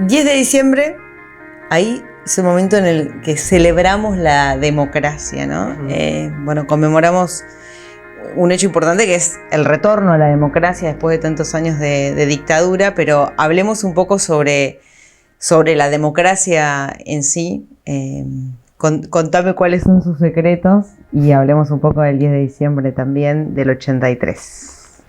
10 de diciembre, ahí es el momento en el que celebramos la democracia, ¿no? Bueno, conmemoramos un hecho importante que es el retorno a la democracia después de tantos años de dictadura, pero hablemos un poco sobre la democracia en sí. Contame cuáles son sus secretos y hablemos un poco del 10 de diciembre también del 83.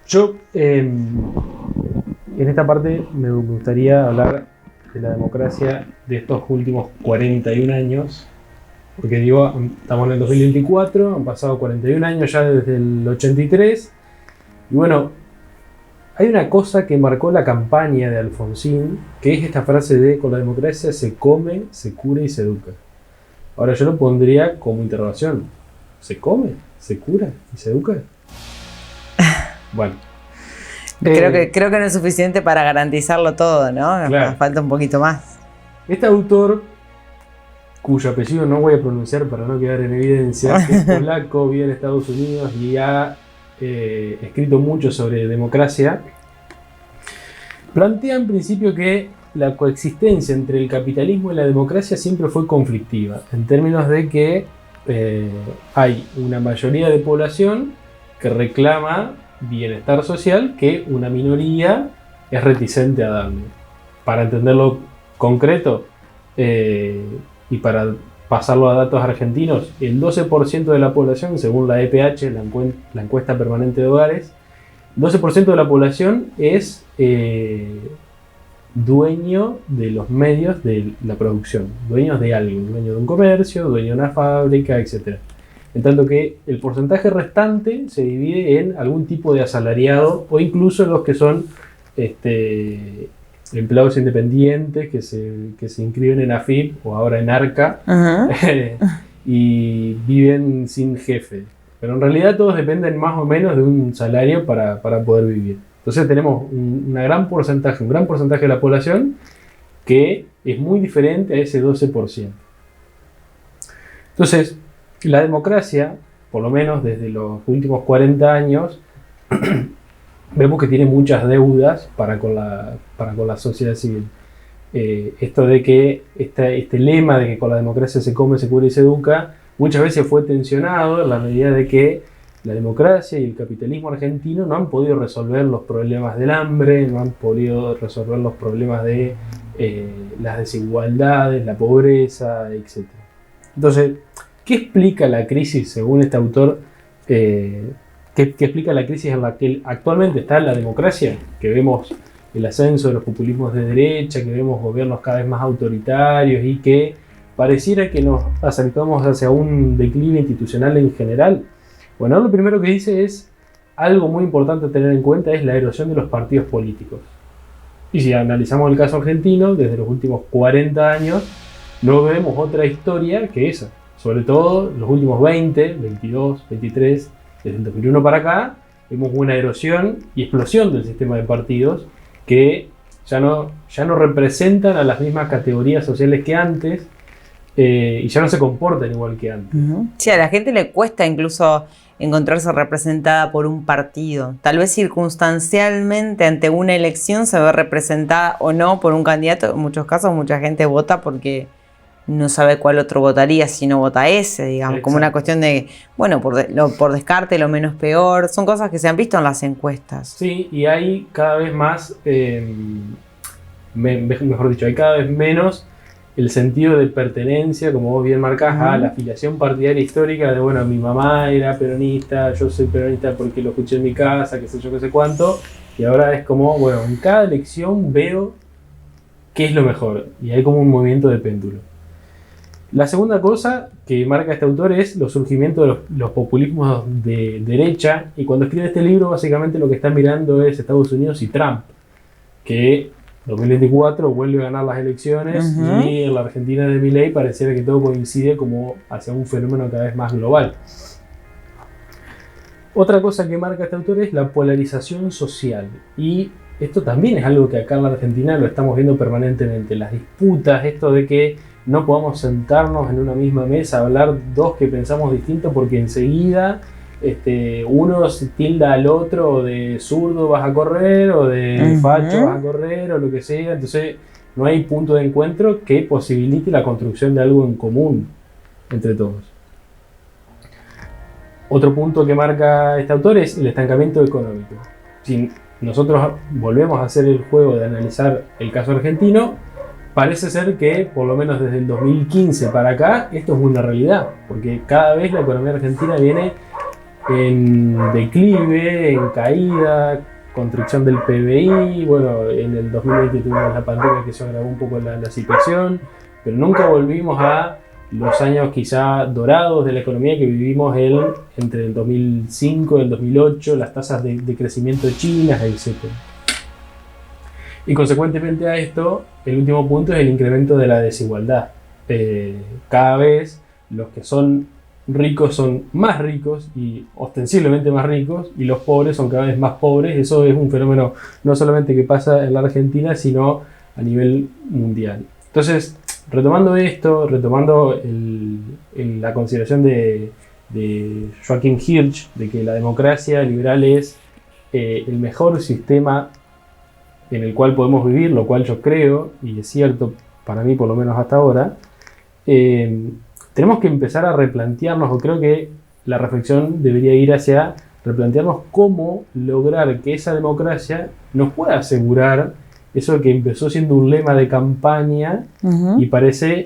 Yo, en esta parte, me gustaría hablar de la democracia de estos últimos 41 años, porque digo, estamos en el 2024, han pasado 41 años ya desde el 83, y bueno, hay una cosa que marcó la campaña de Alfonsín, que es esta frase de: con la democracia se come, se cura y se educa. Ahora yo lo pondría como interrogación: ¿se come, se cura y se educa? Bueno. Creo que no es suficiente para garantizarlo todo, ¿no? Claro. Falta un poquito más. Este autor, cuyo apellido no voy a pronunciar para no quedar en evidencia, que es polaco, vive en Estados Unidos y ha escrito mucho sobre democracia, plantea en principio que la coexistencia entre el capitalismo y la democracia siempre fue conflictiva, en términos de que hay una mayoría de población que reclama bienestar social que una minoría es reticente a darle. Para entenderlo concreto y para pasarlo a datos argentinos, el 12% de la población, según la EPH, la encuesta permanente de hogares, 12% de la población es dueño de los medios de la producción, dueños de algo, dueño de un comercio, dueño de una fábrica, etc. En tanto que el porcentaje restante se divide en algún tipo de asalariado o incluso en los que son empleados independientes que se inscriben en AFIP o ahora en ARCA y viven sin jefe. Pero en realidad todos dependen más o menos de un salario para poder vivir. Entonces tenemos un gran porcentaje de la población que es muy diferente a ese 12%. Entonces, la democracia, por lo menos desde los últimos 40 años, vemos que tiene muchas deudas para con la sociedad civil. Esto de que este lema de que con la democracia se come, se cura y se educa, muchas veces fue tensionado en la medida de que la democracia y el capitalismo argentino no han podido resolver los problemas del hambre, no han podido resolver los problemas de las desigualdades, la pobreza, etc. Entonces, ¿qué explica la crisis, según este autor? ¿Qué explica la crisis en la que actualmente está la democracia? Que vemos el ascenso de los populismos de derecha, que vemos gobiernos cada vez más autoritarios y que pareciera que nos acercamos hacia un declive institucional en general. Bueno, lo primero que dice es algo muy importante a tener en cuenta, es la erosión de los partidos políticos. Y si analizamos el caso argentino, desde los últimos 40 años, no vemos otra historia que esa. Sobre todo los últimos 20, 22, 23, desde el 2001 para acá, vemos una erosión y explosión del sistema de partidos que ya no representan a las mismas categorías sociales que antes y ya no se comportan igual que antes. Sí, a la gente le cuesta incluso encontrarse representada por un partido. Tal vez circunstancialmente ante una elección se ve representada o no por un candidato. En muchos casos mucha gente vota porque no sabe cuál otro votaría si no vota ese, digamos. Exacto. Como una cuestión de, bueno, por descarte, lo menos peor. Son cosas que se han visto en las encuestas. Sí, y hay cada vez más, mejor dicho, hay cada vez menos el sentido de pertenencia, como vos bien marcás, a la afiliación partidaria histórica de, bueno, mi mamá era peronista, yo soy peronista porque lo escuché en mi casa, qué sé yo, qué sé cuánto. Y ahora es como, bueno, en cada elección veo qué es lo mejor. Y hay como un movimiento de péndulo. La segunda cosa que marca este autor es los surgimientos de los populismos de derecha, y cuando escribe este libro básicamente lo que está mirando es Estados Unidos y Trump, que en 2024 vuelve a ganar las elecciones y en la Argentina de Milei pareciera que todo coincide como hacia un fenómeno cada vez más global. Otra cosa que marca este autor es la polarización social, y esto también es algo que acá en la Argentina lo estamos viendo permanentemente, las disputas, esto de que no podamos sentarnos en una misma mesa a hablar dos que pensamos distinto porque enseguida uno se tilda al otro, o de zurdo vas a correr, o de facho vas a correr, o lo que sea. Entonces no hay punto de encuentro que posibilite la construcción de algo en común entre todos. Otro punto que marca este autor es el estancamiento económico. Si nosotros volvemos a hacer el juego de analizar el caso argentino, parece ser que, por lo menos desde el 2015 para acá, esto es una realidad, porque cada vez la economía argentina viene en declive, en caída, construcción del PBI. Bueno, en el 2020 tuvimos la pandemia que se agravó un poco la situación, pero nunca volvimos a los años quizá dorados de la economía que vivimos entre el 2005 y el 2008, las tasas de crecimiento chinas, etc. Y consecuentemente a esto, el último punto es el incremento de la desigualdad. Cada vez los que son ricos son más ricos y ostensiblemente más ricos, y los pobres son cada vez más pobres. Eso es un fenómeno no solamente que pasa en la Argentina, sino a nivel mundial. Entonces, retomando esto, retomando la consideración de Joachim Hirsch, de que la democracia liberal es el mejor sistema en el cual podemos vivir, lo cual yo creo, y es cierto para mí por lo menos hasta ahora, tenemos que empezar a replantearnos, o creo que la reflexión debería ir hacia replantearnos cómo lograr que esa democracia nos pueda asegurar eso que empezó siendo un lema de campaña y parece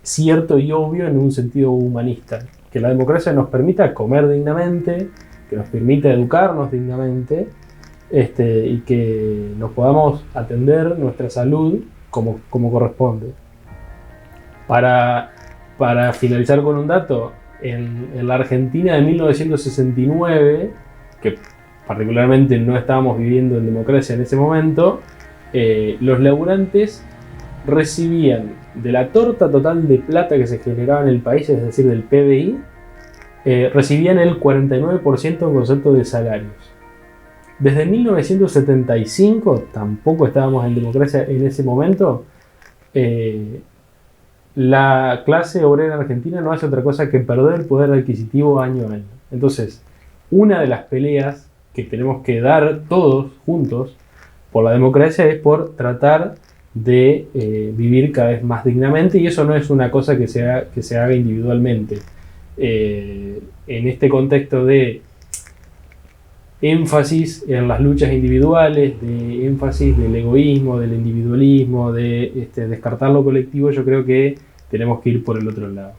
cierto y obvio en un sentido humanista. Que la democracia nos permita comer dignamente, que nos permita educarnos dignamente, y que nos podamos atender nuestra salud como corresponde. Para finalizar con un dato, en la Argentina de 1969, que particularmente no estábamos viviendo en democracia en ese momento, los laburantes recibían de la torta total de plata que se generaba en el país, es decir, del PBI, recibían el 49% en concepto de salarios. Desde 1975, tampoco estábamos en democracia en ese momento, la clase obrera argentina no hace otra cosa que perder poder adquisitivo año a año. Entonces, una de las peleas que tenemos que dar todos juntos por la democracia es por tratar de vivir cada vez más dignamente, y eso no es una cosa que se haga individualmente. En este contexto de énfasis en las luchas individuales, de énfasis del egoísmo, del individualismo, de descartar lo colectivo, yo creo que tenemos que ir por el otro lado.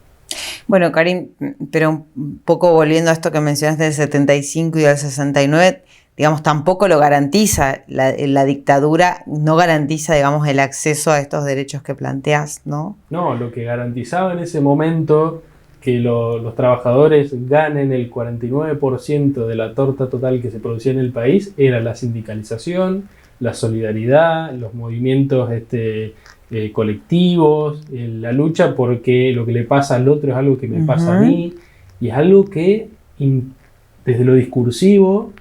Bueno, Karim, pero un poco volviendo a esto que mencionaste del 75 y del 69, digamos, tampoco lo garantiza, la dictadura no garantiza, digamos, el acceso a estos derechos que planteas, ¿no? No, lo que garantizaba en ese momento que los trabajadores ganen el 49% de la torta total que se producía en el país era la sindicalización, la solidaridad, los movimientos colectivos, la lucha porque lo que le pasa al otro es algo que me pasa a mí, y es algo que desde lo discursivo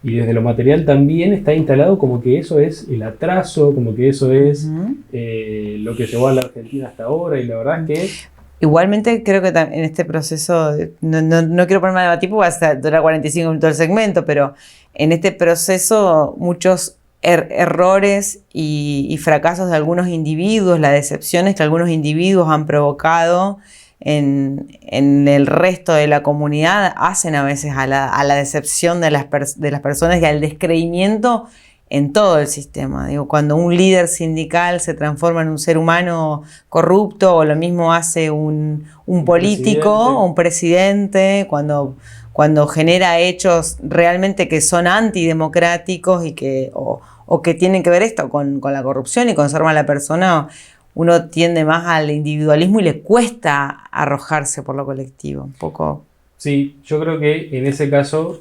y desde lo material también está instalado como que eso es el atraso, como que eso es lo que llevó a la Argentina hasta ahora, y la verdad es que igualmente creo que en este proceso, no quiero ponerme a debatir porque va a durar 45 minutos el segmento, pero en este proceso muchos errores y fracasos de algunos individuos, las decepciones que algunos individuos han provocado en el resto de la comunidad, hacen a veces a la decepción de las personas y al descreimiento en todo el sistema. Digo, cuando un líder sindical se transforma en un ser humano corrupto, o lo mismo hace un político o un presidente, cuando genera hechos realmente que son antidemocráticos y o que tienen que ver esto con la corrupción y conservan a la persona, uno tiende más al individualismo y le cuesta arrojarse por lo colectivo, un poco. Sí, yo creo que en ese caso,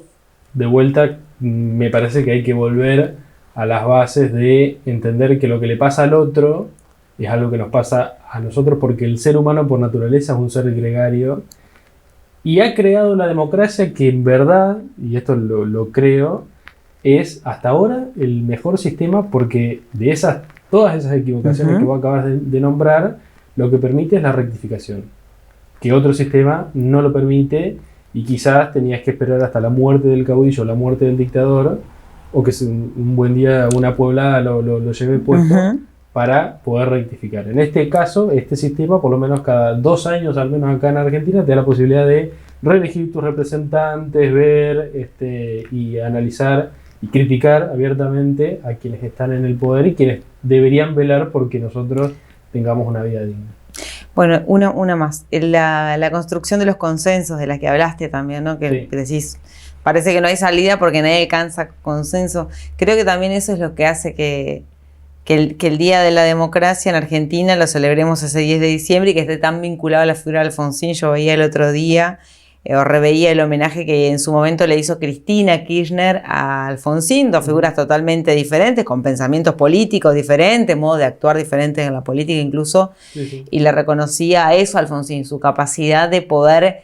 de vuelta, me parece que hay que volver a las bases de entender que lo que le pasa al otro es algo que nos pasa a nosotros, porque el ser humano por naturaleza es un ser gregario y ha creado la democracia que en verdad, y esto lo creo, es hasta ahora el mejor sistema, porque de todas esas equivocaciones que vos acabas de nombrar, lo que permite es la rectificación, que otro sistema no lo permite, y quizás tenías que esperar hasta la muerte del caudillo, la muerte del dictador, o que un buen día una pueblada lo lleve puesto para poder rectificar. En este caso, este sistema, por lo menos cada 2 años, al menos acá en Argentina, te da la posibilidad de reelegir tus representantes, ver y analizar y criticar abiertamente a quienes están en el poder y quienes deberían velar porque nosotros tengamos una vida digna. Bueno, una más. La construcción de los consensos de la que hablaste también, ¿no? Que decís, parece que no hay salida porque nadie alcanza consenso. Creo que también eso es lo que hace que el Día de la Democracia en Argentina lo celebremos ese 10 de diciembre y que esté tan vinculado a la figura de Alfonsín. Yo veía el otro día, o reveía el homenaje que en su momento le hizo Cristina Kirchner a Alfonsín, 2 figuras totalmente diferentes, con pensamientos políticos diferentes, modo de actuar diferentes en la política incluso, y le reconocía a eso a Alfonsín, su capacidad de poder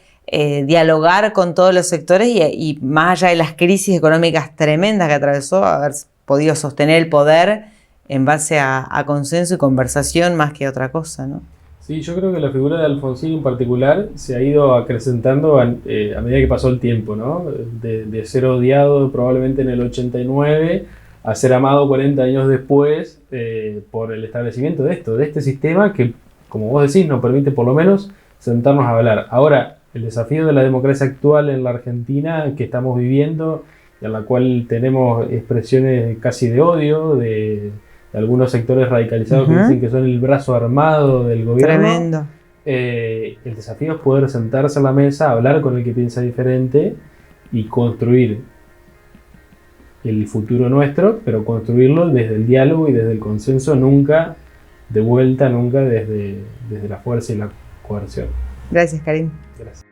dialogar con todos los sectores y más allá de las crisis económicas tremendas que atravesó, haber podido sostener el poder en base a consenso y conversación más que otra cosa, ¿no? Sí, yo creo que la figura de Alfonsín en particular se ha ido acrecentando a medida que pasó el tiempo, ¿no? De ser odiado probablemente en el 89 a ser amado 40 años después por el establecimiento de este sistema que, como vos decís, nos permite por lo menos sentarnos a hablar. Ahora, el desafío de la democracia actual en la Argentina que estamos viviendo, en la cual tenemos expresiones casi de odio, de algunos sectores radicalizados que dicen que son el brazo armado del gobierno. Tremendo. El desafío es poder sentarse a la mesa, hablar con el que piensa diferente y construir el futuro nuestro, pero construirlo desde el diálogo y desde el consenso, nunca de vuelta, nunca desde la fuerza y la coerción. Gracias, Karim. Gracias.